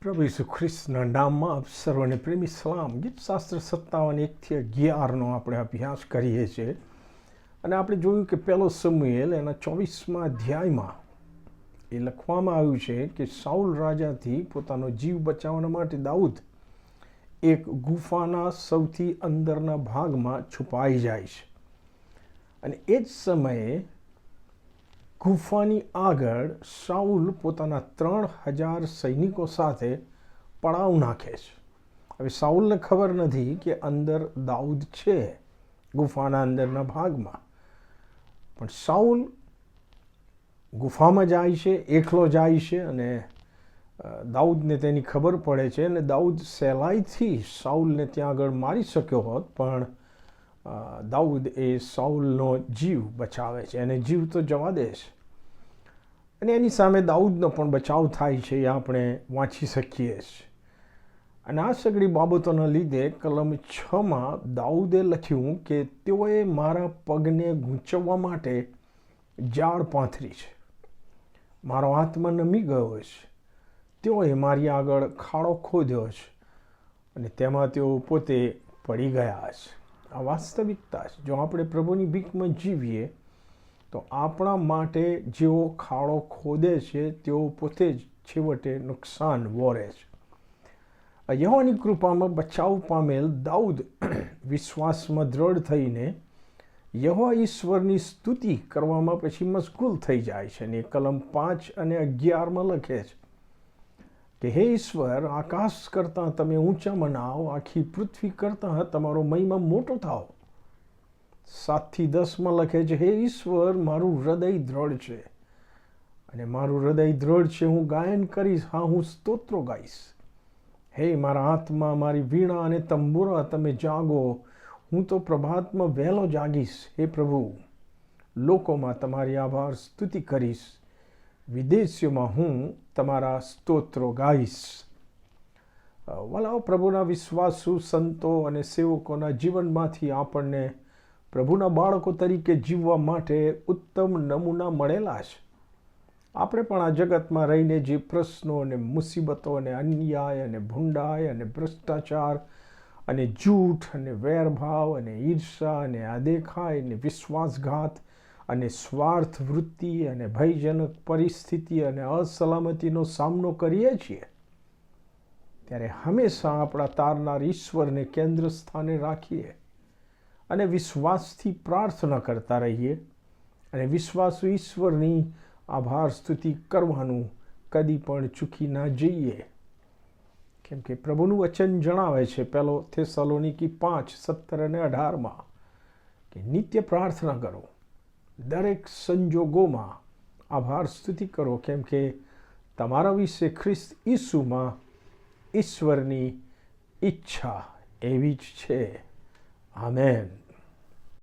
પ્રભુ ઈસુ ખ્રિસ્તના નામમાં આપ સર્વને પ્રેમી સલામ. ગીતશાસ્ત્ર 57:1-11નો આપણે અભ્યાસ કરીએ છીએ અને આપણે જોયું કે પહેલો સમુએલ એના 24મા અધ્યાયમાં એ લખવામાં આવ્યું છે કે સાઉલ રાજાથી પોતાનો જીવ બચાવવા માટે દાઉદ એક ગુફાના સૌથી અંદરના ભાગમાં છુપાઈ જાય છે અને એ જ સમયે ગુફાની આગળ સાઉલ પોતાના 3000 સૈનિકો સાથે પડાવ નાખે છે. હવે સાઉલને ખબર નથી કે અંદર દાઉદ છે ગુફાના અંદરના ભાગમાં, પણ સાઉલ ગુફામાં જાય છે, એકલો જાય છે અને દાઉદને તેની ખબર પડે છે અને દાઉદ સહેલાઈથી સાઉલને ત્યાં આગળ મારી શક્યો હોત, પણ દાઉદ એ સાઉલનો જીવ બચાવે છે, એને જીવ તો જવા દે છે અને એની સામે દાઉદનો પણ બચાવ થાય છે એ આપણે વાંચી શકીએ છીએ. અને આ સગળી બાબતોના લીધે કલમ 6માં દાઉદે લખ્યું કે તેઓએ મારા પગને ગૂંચવવા માટે જાળ પાથરી છે, મારો આત્મા નમી ગયો છે, તેઓએ મારી આગળ ખાડો ખોદ્યો છે અને તેમાં તેઓ પોતે પડી ગયા છે. આ વાસ્તવિકતા છે. જો આપણે પ્રભુની ભીખમાં જીવીએ તો આપણા માટે જેઓ ખાડો ખોદે છે તેઓ પોતે જ છેવટે નુકસાન વોરે છે. યહોવાની કૃપામાં બચાવ પામેલ દાઉદ વિશ્વાસમાં દ્રઢ થઈને યહોવા ઈશ્વરની સ્તુતિ કરવામાં પછી મશગુલ થઈ જાય છે અને કલમ 5 અને 11માં લખે છે કે હે ઈશ્વર, આકાશ કરતાં તમે ઊંચા મનાવો, આખી પૃથ્વી કરતાં તમારો મહિમા મોટો થાવ. 7-10માં લખે છે હે ઈશ્વર, મારું હૃદય દ્રઢ છે અને મારું હૃદય દ્રઢ છે, હું ગાયન કરીશ, હા હું સ્તોત્રો ગાઈશ. હે મારા આત્મા, મારી વીણા અને તંબુરા, તમે જાગો, હું તો પ્રભાતમાં વહેલો જાગીશ. હે પ્રભુ, લોકોમાં તમારી આભાર સ્તુતિ કરીશ, વિદેશીઓમાં હું તમારા સ્તોત્રો ગાઈશ. વલાઓ, પ્રભુના વિશ્વાસુ સંતો અને સેવકોના જીવનમાંથી આપણને પ્રભુના બાળકો તરીકે જીવવા માટે ઉત્તમ નમૂના મળેલા છે. આપણે પણ આ જગતમાં રહીને જે પ્રશ્નો અને મુસીબતો અને અન્યાય અને ભૂંડાઈ અને ભ્રષ્ટાચાર અને જૂઠ અને વેરભાવ અને ઈર્ષા અને અદેખાઈ અને વિશ્વાસઘાત અને સ્વાર્થ વૃત્તિ અને ભયજનક પરિસ્થિતિ અને અસલામતીનો સામનો કરીએ છીએ, ત્યારે હંમેશા આપણા તારનાર ઈશ્વરને કેન્દ્ર સ્થાને રાખીએ અને વિશ્વાસથી પ્રાર્થના કરતા રહીએ અને વિશ્વાસુ ઈશ્વરની આભાર સ્તુતિ કરવાનું કદી પણ ચૂકી ના જઈએ. કેમ કે પ્રભુનું વચન જણાવે છે 1 થેસલોનિકી 5:17 અને 18માં કે નિત્ય પ્રાર્થના કરો, દરેક સંજોગોમાં આભાર સ્તુતિ કરો, કેમ કે તમારા વિશે ખ્રિસ્ત ઈસુમાં ઈશ્વરની ઈચ્છા એવી જ છે. આમેન.